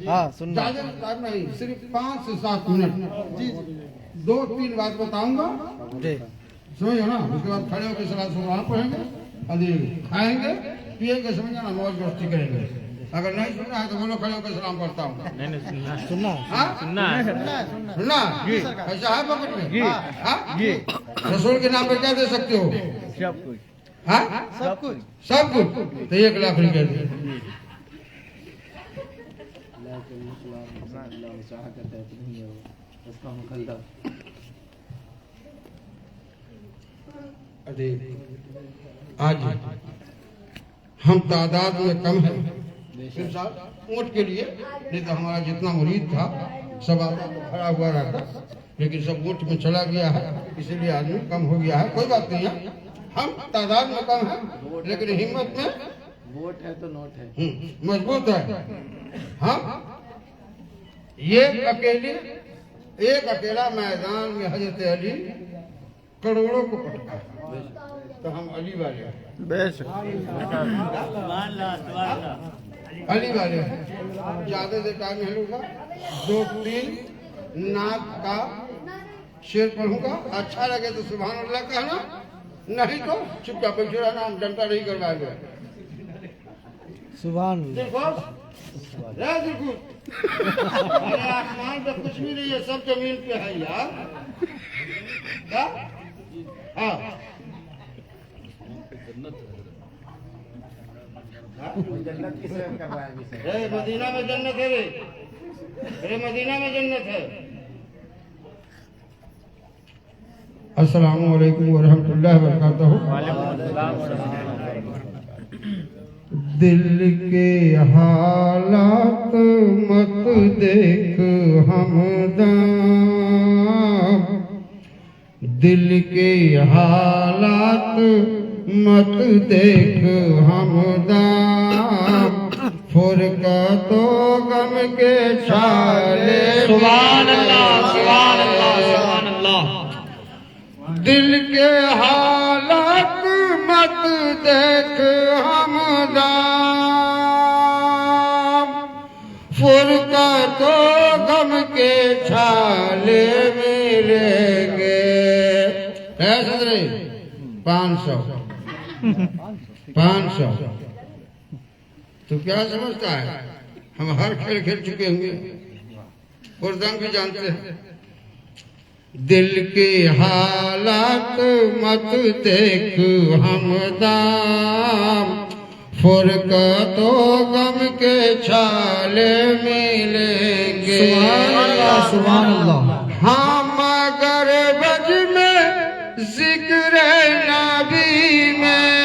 ہاں سننا زیادہ نہیں، صرف 5 سے 7 منٹ 2-3 بات بتاؤں گا، جی سمجھو نا. اس کے بعد کھڑے ہو کے صلاۃ سلام پڑھیں گے، کھائیں گے پیئیں گے، سمجھا نا، موج مستی کریں گے. اگر نہیں سننا ہے تو بولو کھڑے ہو کے سلام پڑھتا ہوں. سننا سننا ایسا ہے پکڑ میں. رسول کے نام پہ کیا دے سکتے ہو؟ سب کچھ. تو 1 لاکھ روپے دے. آج ہم تعداد میں کم ہیں، اونٹ کے لیے، نہیں تو ہمارا جتنا مرید تھا سب آتا تو کھڑا ہوا رہتا، لیکن سب اونٹ میں چلا گیا ہے، اسی لیے آدمی کم ہو گیا ہے. کوئی بات نہیں ہے، ہم تعداد میں کم ہیں لیکن ہمت میں ووٹ ہے تو نوٹ ہے، مضبوط ہے. ہاں ایک اکیلا میدان میں حضرت علی کروڑوں کو پٹکا، تو ہم علی والے ہیں. علی والے ہیں. زیادہ سے ٹائم نہیں لوں گا، 2-3 نعت کا شعر پڑھوں گا. اچھا لگے تو سبحان اللہ کہنا، نہیں تو چپ چاپ بیٹھے رہنا، ہم ڈنڈا نہیں کروائیں گے. سبحان اللہ. ارے آسمان پہ کچھ بھی نہیں ہے، سب زمین پہ ہے یار. ہاں مدینہ میں جنت ہے، رے مدینہ میں جنت ہے. السلام علیکم ورحمۃ اللہ وبرکاتہ. دل کے حالات مت دیکھ ہمدم، دل کے حالات مت دیکھ ہمدم، فرقت و غم کے چھالے. سبحان اللہ سبحان اللہ سبحان اللہ. دل کے حالات مت دیکھ ہمدم، فرقت و غم کے چھالے ملیں گے. ایسا نہیں، 500 تو کیا سمجھتا ہے؟ ہم ہر کھیل کھیل چکے ہوں گے، اردن بھی جانتے ہیں. دل کے حالات مت دیکھ ہمدم، فرقت و غم کے چھالے ملیں گے. سبحان اللہ. ہم اگر بج میں ذکر نبی میں،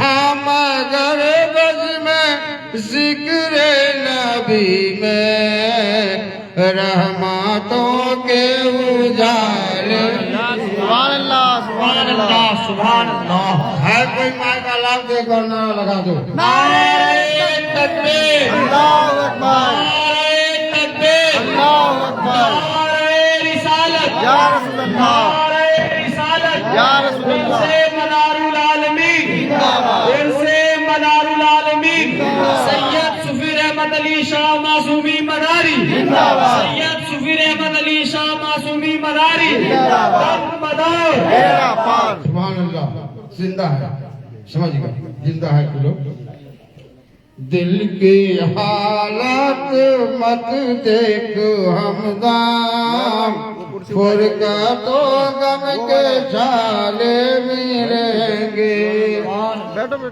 ہم اگر بج میں ذکر نبی میں، رحمتوں کے اجالے. سبحان اللہ سبحان اللہ سبحان اللہ. ہے کوئی ماں کا لفظ ایک بار نعرہ لگا دو. نعرہ تکبیر، اللہ اکبر، نعرہ تکبیر، اللہ اکبر. نعرہ رسالت، یا رسول اللہ، نعرہ رسالت، یا رسول اللہ. سے منار العالمین، سے منار العالمین، سید صفی رحمت علی شاہ معصومی مناری، سید صفی رحمت علی شاہ معصومی مناری. میرا پان. سبحان اللہ. زندہ ہے، سمجھ گئے، زندہ ہے کلو. دل کے حالات مت دیکھ ہمدم، فرقت و غم کے چھالے ملیں گے.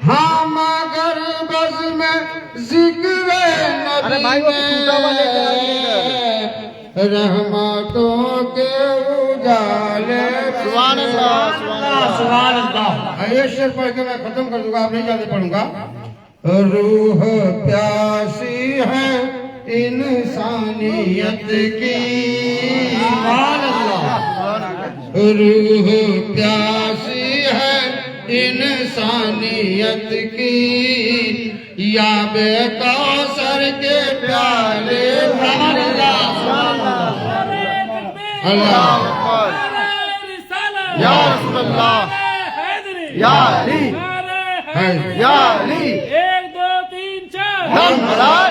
ہم اگر بز میں ذکر نبی میں، رحمتوں کے اجالے. سبحان اللہ سبحان اللہ. یہ شعر پڑھ کے میں ختم کر دوں گا، آپ نہیں جانے پڑھوں گا. روح پیاسی ہے انسانیت کی، سبحان اللہ. روح پیاسی ہے انسانیت کی، یا بے کوثر کے پیالے. اللہ یا رسول اللہ، یا علی، یا علی. 1 2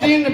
3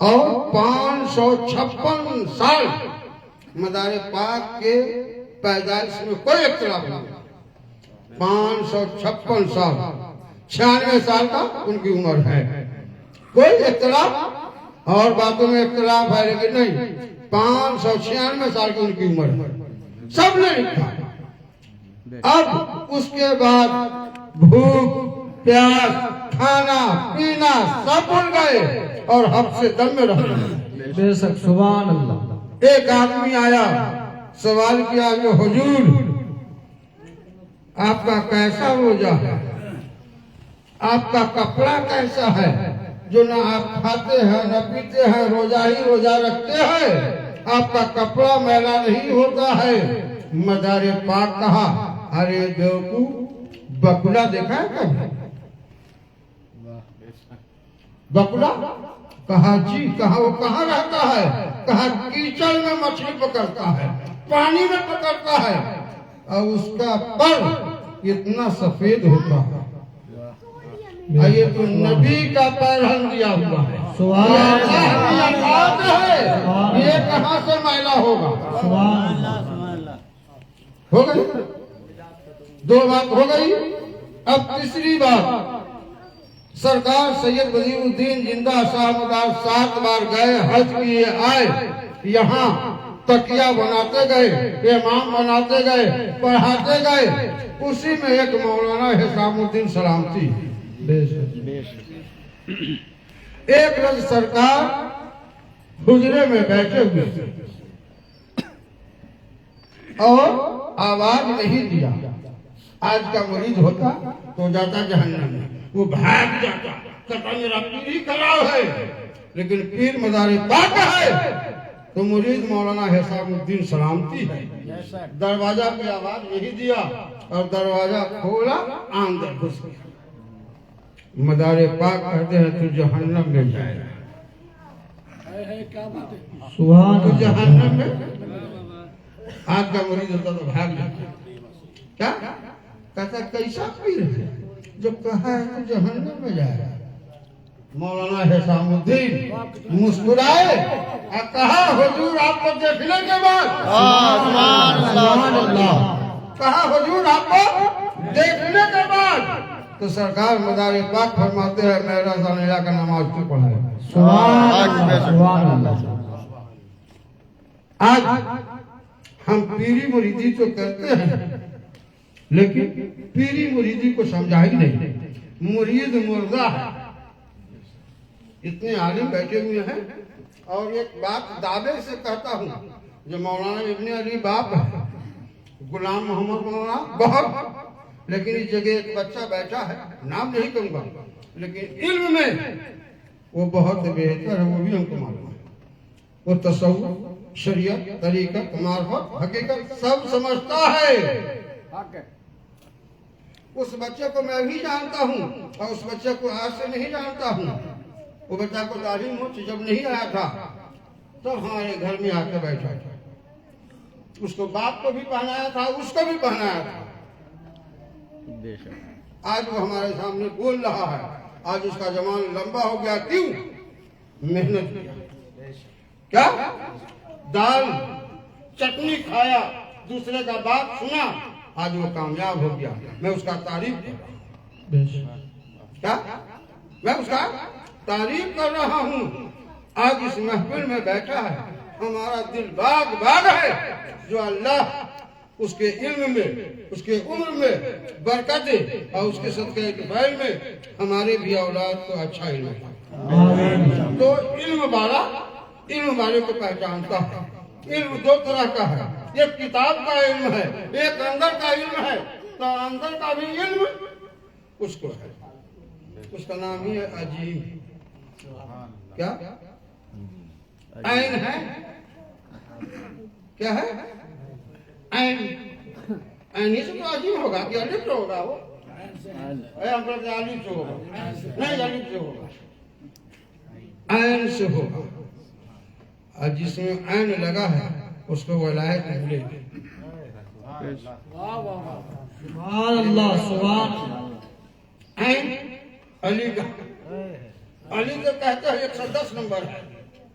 اور 556 سال مدار پاک کے پیدائش میں کوئی اختلاف نہیں. 556 سال 96 سال کا ان کی عمر ہے. کوئی اختلاف اور باتوں میں اختلاف ہے لیکن نہیں. 596 سال کی ان کی عمر ہے. سب نے لکھا. اب اس کے بعد بھوک پیاس کھانا پینا سب بھول گئے اور حب سے دم میں رہ گئے. بے شک سبحان اللہ. ایک آدمی آیا سوال کیا کہ حضور آپ کا کیسا روزہ ہے, آپ کا کپڑا کیسا ہے جو نہ آپ کھاتے ہیں نہ پیتے ہیں, روزہ ہی روزہ رکھتے ہیں, آپ کا کپڑا میلا نہیں ہوتا ہے. مدار پاک کہا ارے بیوقوف بکلا دیکھا ہے کبھی؟ بکلا کہا جی. کہا وہ کہاں رہتا ہے؟ کہا کیچڑ میں مچھلی پکڑتا ہے, پانی میں پکڑتا ہے اور اس کا پر اتنا سفید ہوتا ہے. یہ تو نبی کا پیرہن دیا ہوا ہے. یہ کہاں سے میلا ہوگا؟ ہو گئی 2 بات ہو گئی. اب تیسری بات, سرکار سید وزیر الدین زندہ شاہ مدار 7 بار گئے, حج کیے آئے, یہاں تکیہ بناتے گئے, امام بناتے گئے, پڑھاتے گئے. اسی میں ایک مولانا حسام الدین سلامتی. ایک روز سرکار حجرے میں بیٹھے ہوئے اور آواز نہیں دیا. آج کا مرید ہوتا تو جاتا جہنم میں, وہ بھاگ جاتا کہتا میرا پیر ہی خراب ہے. لیکن پیر مدار پاک ہے تو مرید مولانا حسام الدین سلامتی ہے. دروازہ کی آواز نہیں دیا اور دروازہ کھولا, اندر گھس گیا. مدار پاک کہتے ہیں تو جہنم میں جائے گا. تو جہنم میں آج کا مرید ہوتا تو بھاگ جاتا. کیا کہتا کیسا پیر ہے جو کہا ہے تو جہنم میں جائے گا. مولانا حسام الدین مسکرائے اور کہا حضور آپ کو دیکھنے کے بعد کہا حضور آپ کو دیکھنے کے بعد تو سرکار مدار پاک فرماتے ہیں میرا زانیہ کا نماز تو پڑھا ہے. آج ہم پیری مریدی تو کرتے ہیں لیکن پیری مریدی کو سمجھا ہی نہیں. مرید مردہ ہے. اتنے عالم بیٹھے ہوئے ہیں اور ایک بات دعوے سے کہتا ہوں, جو مولانا ابن علی باپ ہے, غلام محمد مولانا بہت, لیکن اس جگہ ایک بچہ بیٹھا ہے, نام نہیں کہوں گا, لیکن علم میں وہ بہت بہتر ہے. وہ بھی ہم کو معلوم ہے. وہ تصوف, شریعت, طریقت, معرفت, حقیقت سب سمجھتا ہے. اس بچے کو میں بھی جانتا ہوں اور اس بچے کو آج سے نہیں جانتا ہوں. وہ بچہ کو تعلیم ہو جب نہیں آیا تھا تب ہمارے گھر میں آ کے بیٹھا تھا. اس کو باپ کو بھی پہنایا تھا, اس کو بھی پہنایا تھا. آج وہ ہمارے سامنے بول رہا ہے. آج اس کا زمان لمبا ہو گیا. کیوں؟ محنت کیا. کیا دال چٹنی کھایا, دوسرے کا بات سنا, آج وہ کامیاب ہو گیا. میں اس کا تعریف کر رہا ہوں. کیا میں اس کا تعریف کر رہا ہوں. آج اس محفل میں بیٹھا ہے, ہمارا دل باغ باغ ہے. جو اللہ اس کے علم میں, اس کے عمر میں برکت دے اور اس کے صدقہ فضل میں ہمارے بھی اولاد کو اچھا علم ہے. تو علم والے کو پہچانتا ہے. علم 2 طرح کا ہے. ایک کتاب کا علم ہے, ایک اندر کا علم ہے. تو اندر کا بھی علم اس کو ہے. اس کا نام ہی ہے عجیب. کیا عین ہے؟ کیا ہے عین؟ عین ہی سے تو عجیب ہوگا کہ الف سے ہوگا. وہ ہم کہتے ہیں الف سے ہوگا. نہیں, الف سے ہوگا, عین سے ہوگا. اور جس میں عین لگا ہے اس کو ولایت ملے گی. سبحان اللہ. سبحان عین علی کا, علی تو کہتے ہیں 110 نمبر ہے.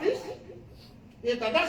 30, 110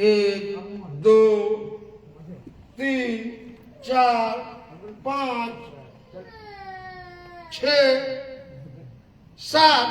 1 2 3 4 5 6 7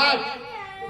8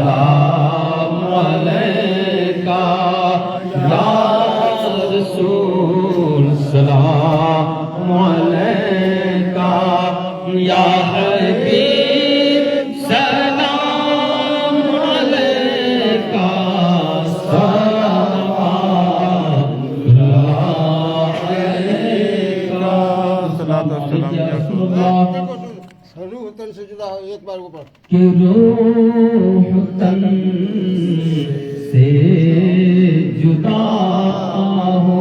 سلام علیکہ یا رسول سلام علیکہ یا حبیب سلام علیکہ روح تن سے جدا ہو ایک بار اوپر کہ روح تن سے جدا ہو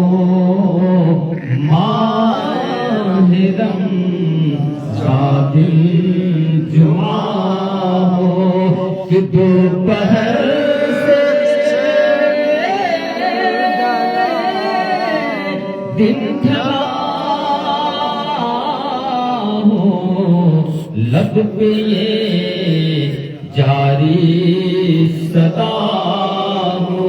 ماہ رمضان دل جمعہ ہو کہ دوپہر سے دن ڈھلا لب پہ یہ جاری صدا ہو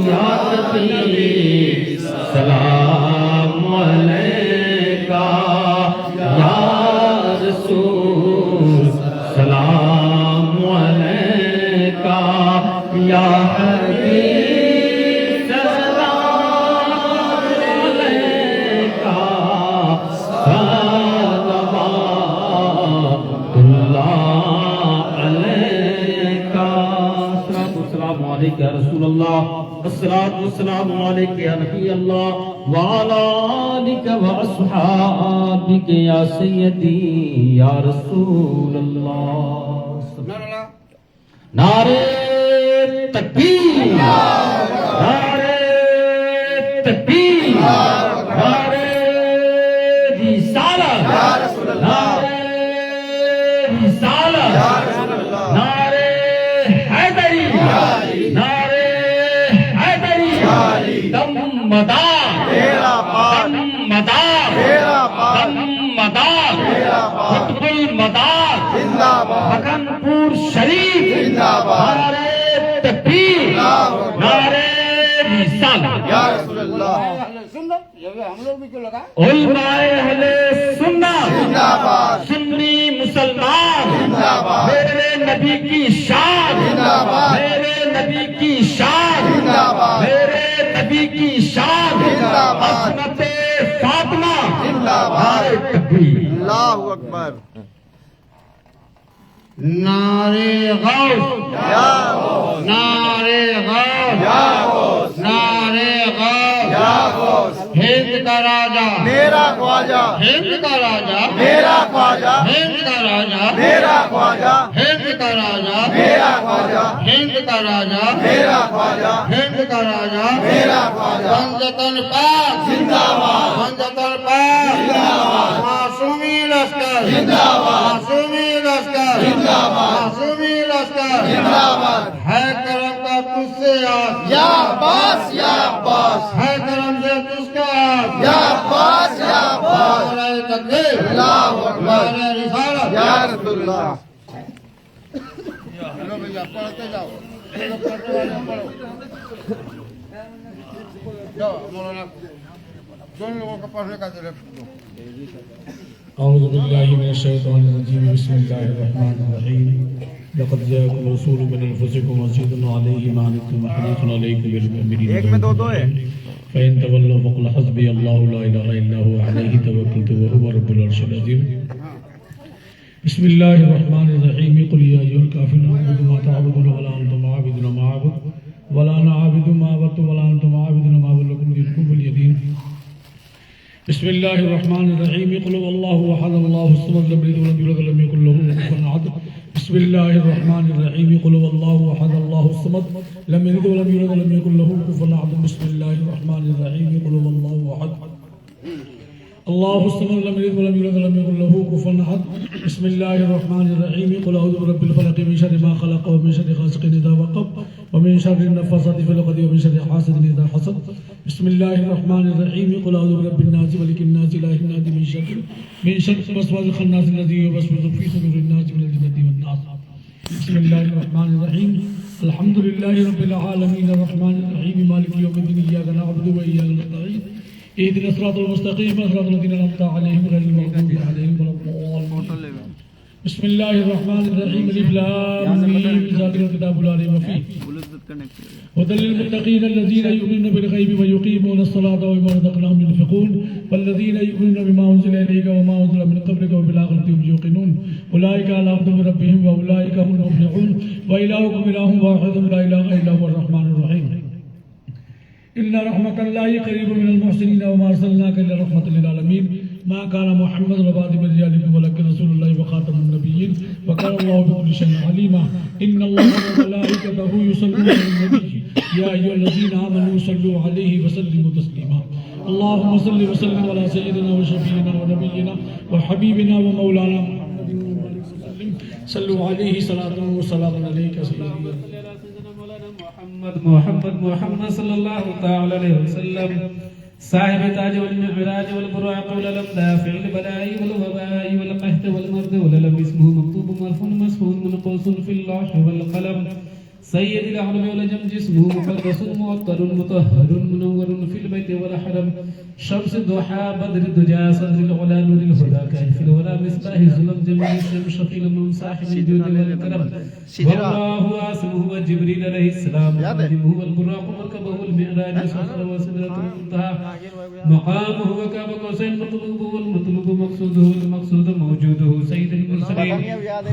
یا نبی سلام علیکہ یا رسول سلام علیکہ یا حبیب سلام علیکہ یا رسول اللہ والصلاة والسلام علیکہ یا نبی اللہ وعلا آلک واصحابک یا سیدی یا رسول اللہ نعرہ تکبیر نعرہ تکبیر نعرہ رسالت نعرہ رسالت نعرہ حیدری نعرے حیدری دم مدار دم مدار دم مدار قطب المدار بکن پور شریف نعرے تکبیر نعرے رسالت علماء اہل سنت سنی مسلمان میرے نبی کی شان میرے نبی کی شان میرے نبی کی شان عصمت فاطمہ نعرہ تکبیر اللہ اکبر نعرے غوث نعرے غوث نعرے غوث ہند کا راجا میرا خواجہ ہند کا راجا میرا خواجہ ہند کا راجا میرا خواجہ ہند کا راجا میرا خواجہ ہند کا راجا میرا خواجہ ہند کا راجا میرا خواجہ پنجتن پاک زندہ باد پنجتن پاک معصومی لشکر معصومی لشکر معصومی لشکر ہے کرم کا تجھ سے یاد یا عباس یا عباس ہے کرم سے تجھ کا یاد یا عباس یا عباس نعرہ تکبیر اللہ اکبر نعرہ رسالت یا رسول اللہ چلو بھیا پڑھتے جاؤ چلو پڑھتے والے پڑھو جاؤ مولانا دون لوگوں کو پڑھنے کا دل دو اعوذ باللہ من الشیطان الرجیم بسم اللہ الرحمن الرحیم لقد جاءكم رسول من انفسكم عزيز عليه ما عنتم حريص عليكم بالمؤمنين ایک میں دو ہے فإن تولوا فقل حسبي الله لا إله إلا هو عليه توكلت وهو رب العرش العظيم بسم الله الرحمن الرحيم قل يا أيها الكافرون أعبد ما تعبدون ولا أنتم عابدون ما أعبد ولا أنا عابد ما عبدتم ولا أنتم عابدون ما أعبد لكم دينكم ولي دين بسم الله الرحمن الرحيم قل هو الله أحد الله الصمد لم يلد ولم يولد ولم يكن له كفوا أحد بسم الله الرحمن الرحيم قل هو الله أحد الله الصمد لم يلد ولم يولد ولم يكن له كفوا أحد بسم الله الرحمن الرحيم قل هو الله أحد الله الصمد لم يلد ولم يولد ولم يكن له كفوا أحد بسم الله الرحمن الرحيم قل أعوذ برب الفلق من شر ما خلق ومن شر غاسق إذا وقب ومن شر النفاثات في العقد ومن شر حاسد إذا حسد بسم الله الرحمن الرحيم قل أعوذ برب الناس ملك الناس إله الناس من شر الوسواس الخناس الذي يوسوس في صدور الناس من الجنة والناس بسم الله الرحمن الرحيم الحمد لله رب العالمين الرحمن الرحيم مالك يوم الدين إياك نعبد وإياك نستعين اهدنا الصراط المستقيم صراط الذين أنعمت عليهم غير المغضوب عليهم ولا الضالين بسم اللہ الرحمن الرحیم الف لام میم ذالک الکتاب لا ریب فیہ هدى للمتقین الذین یؤمنون بالغیب ویقیمون الصلاة ومما رزقناهم ينفقون والذین یؤمنون بما انزل الیک وما انزل من قبلک وبالآخرة هم یوقنون اولئک علی هدى من ربهم واولئک هم المفلحون وإلهکم إله واحد لا إله إلا هو الرحمن الرحیم ان رحمت اللہ قریب من المحسنین وما ارسلناک الا رحمۃ للعالمین ما كان محمد رباد من رجالكم ولكن رسول الله وخاتم النبيين وكان الله بكل شيء عليما ان الله وملائكته يصلون على النبي يا ايها الذين امنوا صلوا عليه وسلموا تسليما اللهم صل وسلم على سيدنا وشفيعنا ونبينا وحبيبنا ومولانا محمد وسلم صلوا عليه صلاة وسلام عليك سيدنا محمد صلی اللہ تعالی علیہ وسلم صاحب تاج والمعراج والبراق والأمداف والبلاء والوباء والقحط والمرض والألم اسمه مكتوب مرفوع مسحور منقوص في اللوح والقلم سيد العرب والجم جسمه مقدس معطر مطهر منور في البيت والحرم شمس الضحى بدر الدجى صدر العلا نور الهدى كهف الورى مصباح الظلم جميع الشمس شفيع الممساح الجود والكرم والله عاصمه وجبريل عليه السلام وجبه والبراق مركبه المعراج صخر وسدرة المنتهى مقامه وكاب قوسين مطلوبه والمطلوب مقصوده والمقصود موجوده سيد المرسلين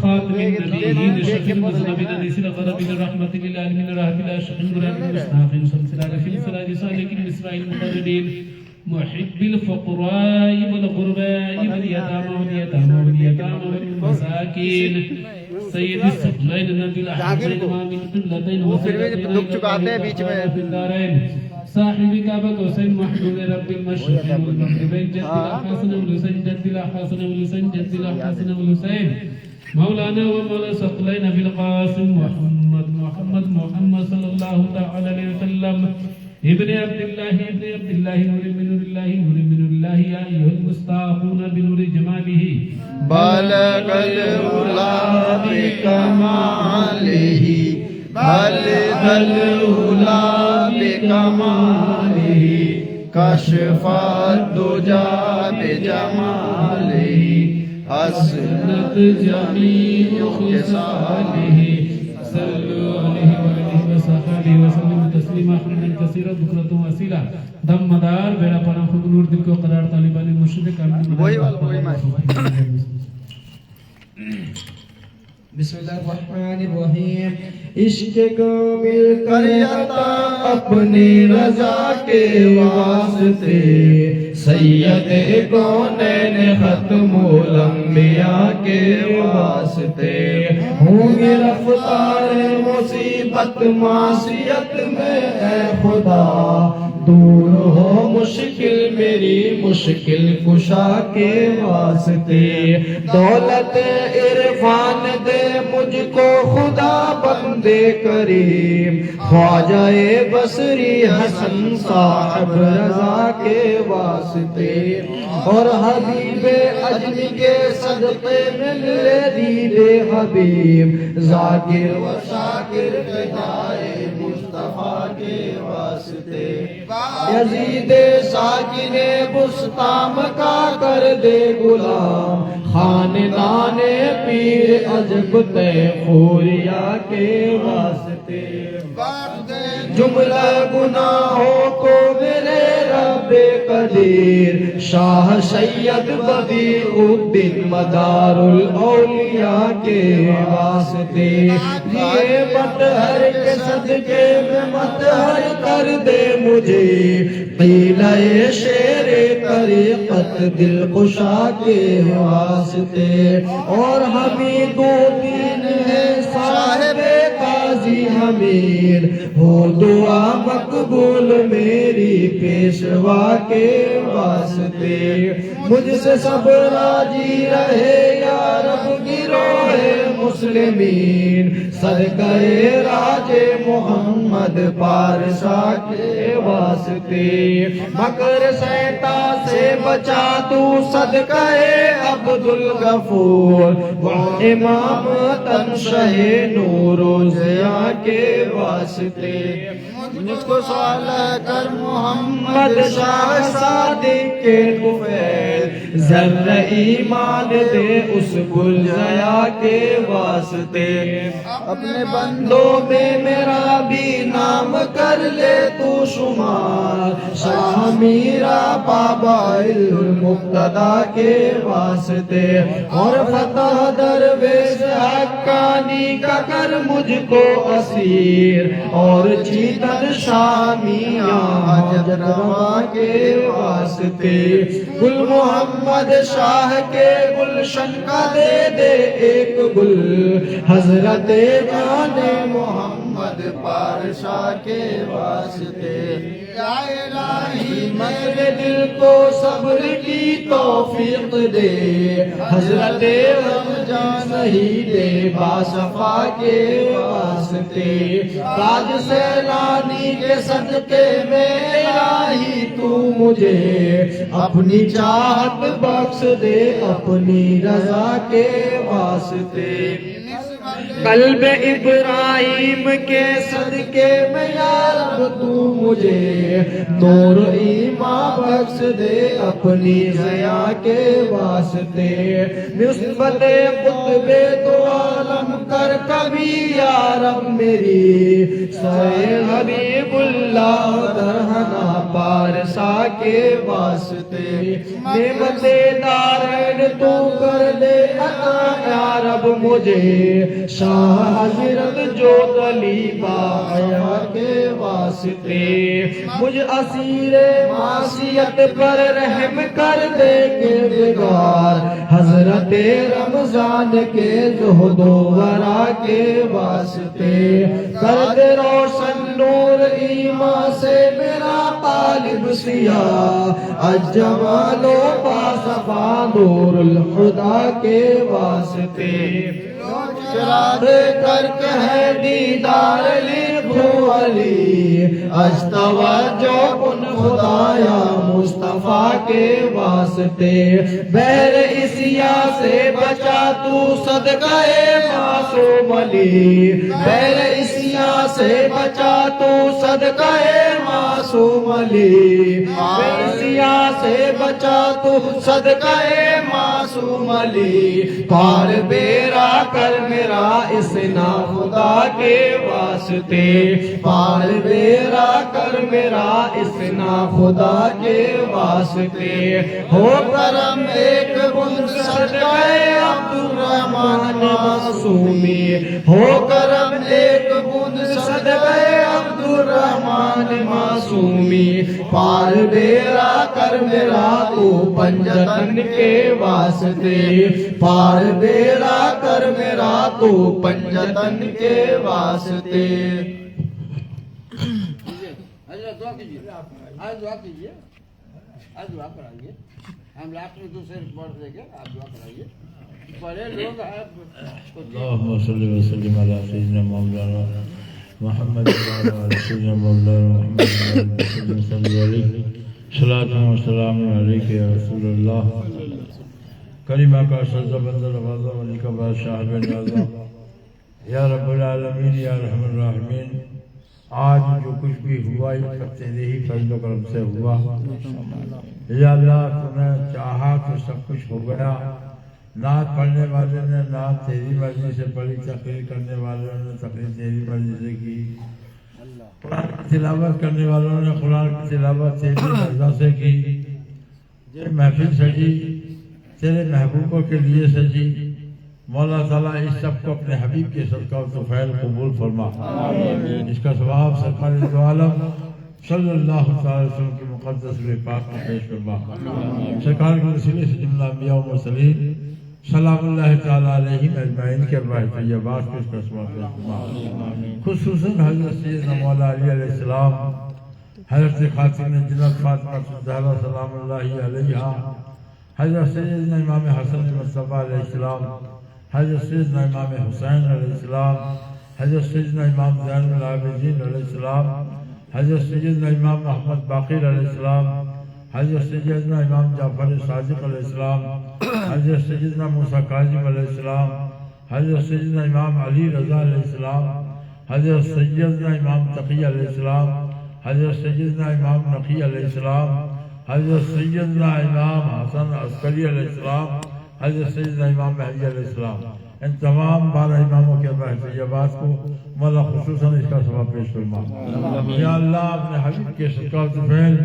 خاتم النبيين شفيع المذنبين انيس الغربين رحمة للعالمين راحة العاشق مراد المستحق سلسلة في الفراج سالك المسراء المقربين محب الفقراء والغرباء واليتامى واليتامى والمساكين سيد الثقلين النبي الأحسن ما من قلتين وسيدتين في الدارين صاحب كعبة قوسين محمود رب المشرق والمغربين جد الحسن والحسين جد الحسن والحسين جد الحسن والحسين مولانا ومولا ثقلين في القاسم محمد صلى الله تعالى عليه وسلم ابن عبد الله نور من نور الله نور من نور الله يا أيها المستعقون بنور جماله بلغ العلا بكماله بلغ العلا بكماله كشف الدجى بجماله حسنت جميع خصاله صلوا عليه وآله وصحبه وسلم تسلیما حمدا کثیرا بکرۃ وسیلہ دم مدار بیڑا پناہ خود نور دل کو قرار طالبان مرشد کامل بسم اللہ الرحمن الرحیم عشق کو مل کر عطا اپنی رضا کے واسطے سید کونین ختم الانبیاء کے واسطے ہوں گے رفتار مصیبت معصیت میں اے خدا دور ہو مشکل میری مشکل کشا کے واسطے دولت عرفان دے مجھ کو خدا بندے کریم خواجہ بصری حسن صاحب رضا کے واسطے اور حبیب اجمی کے صدقے میں لے دید حبیب ذاکر و شاکر فدائے مصطفیٰ کے واسطے یزید ساکن بستام کا کر دے غلام خاندان پیر عجب تیموریہ کے واسطے جملہ گناہوں کو میرے رب قدیر شاہ سید بدیع الدین مدار الاولیاء کے واسطے یہ مطہر کے صدقے میں مطہر کر دے مجھے قیلہ شیر طریقت دل خوشا کے واسطے اور حمید الدین ہے صاحب قاضی حمید ہو دعا مقبول میری پیشوا کے واسطے مجھ سے سب راضی رہے یا رب گروہ مسلمین صدقہ راج محمد پارسا کے واسطے مکر سیتا سے بچا تو صدقہ عبدالغفور وہ امام تنشہ نور و ضیاء کے واسطے مجھ کو صالح کر محمد شاہ صادق کے طفیل ذرہ ایمان دے اس گل ضیاء کے واسطے اپنے بندوں میں میرا بھی نام کر لے تو شمار شاہ میرا بابا المقتدا کے واسطے اور فتح درویش حقانی کا کر مجھ کو اسیر اور چیتن شامیاں جنوا کے واسطے گل محمد شاہ کے گلشن کا دے دے ایک گل حضرت جان محمد پارشاہ کے واسطے یا الہی میرے دل کو صبر کی توفیق دے حضرت رمضان شہید باصفا کے واسطے تاج سیلانی کے صدقے میں الہی تو مجھے اپنی چاہت بخش دے اپنی رضا کے واسطے قلب ابراہیم کے صدقے میں یا رب تو مجھے نور ایمان بخش دے اپنی ضیاء کے واسطے نسبت قطب دو عالم کر کبھی یا رب میری سوئے حبیب اللہ درہنا پارسا کے واسطے نعمت دارین تو کر دے عطا یا رب مجھے شاہ حضرت جو طلیبہ آیا کے واسطے مجھ اسیر معصیت پر رحم کر دے کردگار حضرت رمضان کے زہد و ورا کے واسطے کر دے روشن نور ایمان سے میرا قالب سیاہ الجمال و پاسفا نور الخدا کے واسطے شراد کر کے ہے دیدار لکھو علی اجتوا جو کن خدایا مصطفیٰ کے واسطے بہر اسیا سے بچا تو صدقہ معصوم علی بہر اسیا سے بچا تو صدقہ معصوم علی بہر اسیا سے بچا تو صدقہ معصوم علی پار بیرا کر میرا اسنا خدا کے واسطے پار بیرا کر میرا اسنا خدا کے واسطے ہو کرم ایک بند صدقہ عبدالرحمن معصومی ہو کرم ایک بند صدقہ عبدالرحمن معصومی پار بیرا کر میرا تو پنجتن کے واسطے پار بیرا کر میرا تو پنجتن کے واسطے دعا کیجیے آج دعا کیجیے آج دعا کرائیے ہم لاسٹ میں دوسرے پڑھ دیں گے آپ دعا کرائیے بڑے لوگ اللهم صل وسلم على سيدنا مولانا محمد وعلى سيدنا مولانا محمد صلى الله عليه صلاة وسلام عليك يا رسول الله کریمہ کا سجدہ بندر نوازہ ولی کا بادشاہ بن نوازہ یا رب العالمین یا رحم الراحمین آج جو کچھ بھی ہوا یہ سب تیرے ہی فضل و کرم سے ہوا یا اللہ تو نے چاہا تو سب کچھ ہو گیا نعت پڑھنے والے نے نعت تیری مرضی سے پڑھی تقریر کرنے والوں نے تقریر تیری مرضی سے کی قرآن کی تلاوت کرنے والوں نے قرآن کی تلاوت تیری مرضی سے کی یہ محفل سجی تیرے محبوبوں کے لیے سجی مولا تعالیٰ اس سب کو اپنے حبیب کے صدقہ و طفیل قبول فرما اس کا ثواب سرکار دو عالم صلی اللہ تعالی وسلم کی مقدس روح پاک میں پیش فرما سرکار کے وسیلے سے جملہ انبیاء و مرسلین سلام اللہ تعالیٰ علیہم اجمعین کے ارواح طیبات کو اس کا ثواب پیش فرما خصوصاً حضرت سیدنا مولا علی علیہ السلام حضرت خاتون جنت فاطمہ الزہرا سلام اللہ علیہا حضرت سیدنا امام حسن مصطفیٰ علیہ السلام حضرت سیدنا امام حسین علیہ السلام، حضرت سیدنا امام زین العابدین علیہ السلام، حضرت سیدنا امام محمد باقر علیہ السلام، حضرت سیدنا امام جعفر صادق علیہ السلام، حضرت سیدنا موسیٰ کاظم علیہ السلام، حضرت سیدنا امام علی رضا علیہ السلام، حضرت سیدنا امام تقی علیہ السلام، حضرت سیدنا امام نقی علیہ السلام، حضرت سیدنا امام حسن عسکری علیہ السلام، حضرت سیدنا امام مہدی علیہ السلام، ان تمام 12 اماموں کے طیبات کو مولا خصوصاً اس کا ثواب پیش فرما۔ یا اللہ اپنے حبیب کے صدقہ طفیل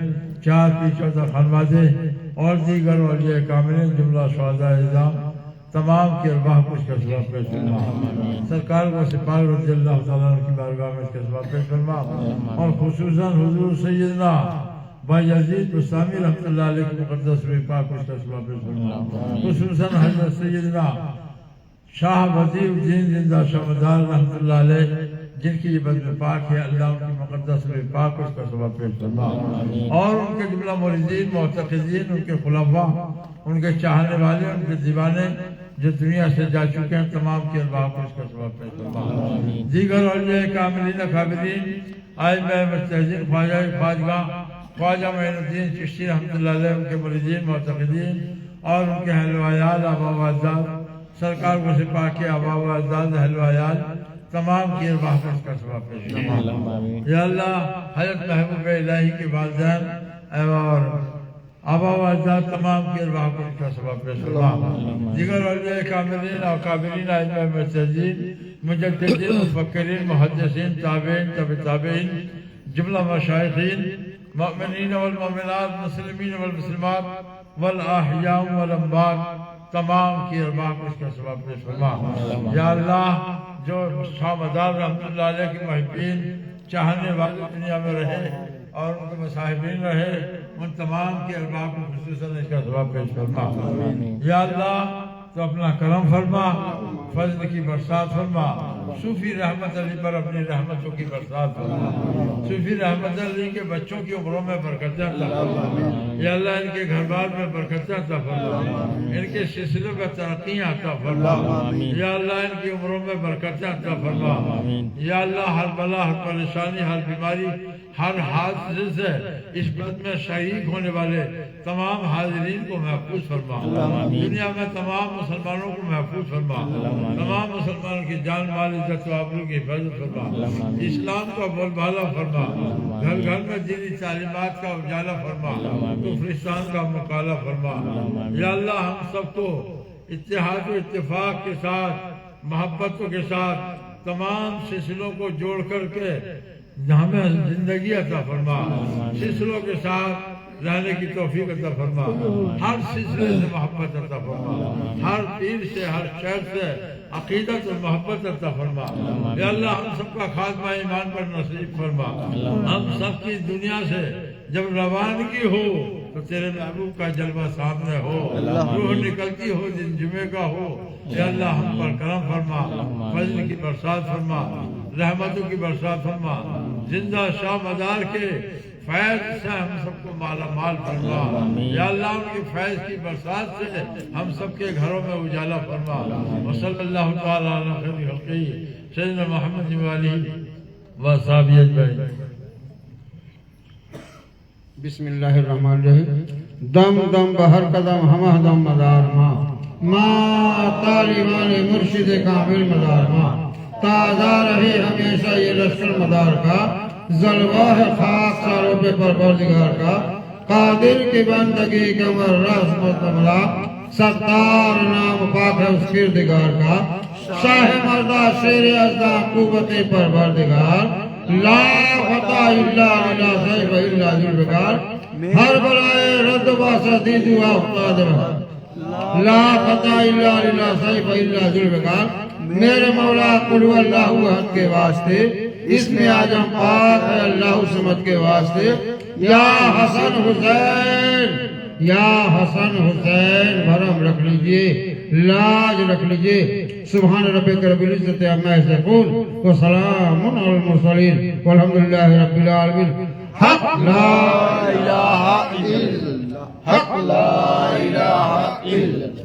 4 14 خانوادے اور دیگر اولیاء کاملین جملہ شہداء اعظام تمام کی ارواح کو اس کا ثواب پیش فرما۔ سرکار کو سپاہی رضی اللہ تعالیٰ عنہ کی بارگاہ میں اس کا ثواب پیش فرما، اور خصوصاً حضور سیدنا بایزید بستامی رحمۃ اللہ علیہ کی مقدس روح پاک کو اس کا ثواب پیش فرما، خصوصاً حضرت سیدنا شاہ وزیر الدین زندہ شہمدار رحمۃ اللہ علیہ جن کی یہ بد پاک ہے، اللہ ان کی مقدس روح پاک کو اس کا ثواب پیش فرما، اور ان کے جملہ موردین معتقدین، ان کے خلفاء، ان کے چاہنے والے، ان کے دیوانے جو دنیا سے جا چکے ہیں تمام کی ارواح کو اس کا ثواب پیش فرما۔ دیگر اولیاء کاملین اکابرین ائمہ مجتہدین خواجہ خواجگاہ خواجہ معین الدین چشتی رحمۃ اللہ علیہ، ان کے مریدین معتقدین اور ان کے اہل و عیال آبا و اجداد، سرکار کو سپاہ کے آبا و اجداد اہل و عیال تمام کی ارواح کو اس کا ثواب پیش فرما۔ یا اللہ حضرت محبوب الہی کے والدین اور آبا و اجداد تمام کی ارواح کو اس کا ثواب پیش فرما۔ دیگر اولیاء کاملین اور کابرین ائمہ مجتہدین مجددین مفکرین محدثین تابعین تبع تابعین جملہ مشائخین مؤمنین والمؤمنات مسلمین والمسلمات والاحیاء والاموات تمام کی ارواح کو اس کا ثواب پیش فرما۔ یا اللہ جو شاہ مدار رحمۃ اللہ علیہ کے محبین چاہنے والے دنیا میں رہے اور ان کے مصاحبین رہے، ان تمام کی ارواح کو خصوصاً اس کا ثواب پیش فرما۔ یا اللہ تو اپنا کرم فرما، فضل کی برسات فرما، صوفی رحمت علی پر اپنی رحمتوں کی برسات فرما، صوفی رحمت علی کے بچوں کی عمروں میں برکتیں عطا فرما، یا اللہ ان کے گھر بار میں برکتیں عطا فرما، ان کے سلسلوں میں ترقیاں عطا فرما، یا اللہ ان کی عمروں میں برکتیں عطا فرما، یا اللہ ہر بلا، ہر پریشانی، ہر بیماری، ہر حادثے سے اس بد میں شریک ہونے والے تمام حاضرین کو محفوظ فرما، دنیا میں تمام مسلمانوں کو محفوظ فرما، تمام مسلمانوں کی جان مال عزت و آبرو کی حفاظت فرما، اسلام کا بول بالا فرما، گھر گھر میں دینی تعلیمات کا اجالا فرما، کفرستان کا مقالہ فرما۔ یا اللہ ہم سب کو اتحاد و اتفاق کے ساتھ، محبتوں کے ساتھ تمام سلسلوں کو جوڑ کر کے ہمیں زندگی عطا فرما، سلسلوں کے ساتھ رہنے کی توفیق عطا فرما، ہر سلسلے سے محبت عطا فرما، ہر پیر سے، ہر شیخ سے عقیدت و محبت عطا فرما۔ یا اللہ ہم سب کا خاتمہ ایمان پر نصیب فرما، ہم سب کی دنیا سے جب روانگی ہو تو تیرے محبوب کا جلوہ سامنے ہو، روح نکلتی ہو دن جمعے کا ہو۔ یا اللہ ہم پر کرم فرما، فضل کی برسات فرما، رحمتوں کی برسات فرما، زندہ شاہ مدار کے فیض سے ہم سب کو مالا مال فرما۔ یا اللہ ان کی فیض کی برسات سے ہم سب کے گھروں میں اجالا فرما۔ وصلی اللہ تعالی علی خیر خلقہ سیدنا محمد وآلہ وصحبہ اجمعین۔ بسم اللہ الرحمن الرحیم۔ دم دم بہر قدم ہمہ دم مدار ماں طالبان مرشد کامل مدار ماں، تازہ رہے ہمیشہ یہ لشکر مدار کا، ذلواہ خاک ساروں پہ پروردگار کا، قادر کی بندگی کمر رس مستملا، ستار نام پاک ہے اس کردگار کا، شاہ مردہ شیر ازدہ قوت پروردگار، لا فتح الا علا سیف الا ذوالفقار، ہر بلائے رد باسا دی دعا افتاد رہا، لا فتح الا علا سیف الا ذوالفقار۔ میرے مولا قل هو اللہ احد کے واسطے، اس میں آجم پاک ہے اللہ صمد کے واسطے، یا حسن حسین، یا حسن حسین بھرم رکھ لیجئے، لاج رکھ لیجئے۔ سبحان ربک رب العزت عما یصفون وسلام علی المرسلین والحمدللہ رب العالمین۔ حق لا الہ الا اللہ، حق لا الہ الا اللہ۔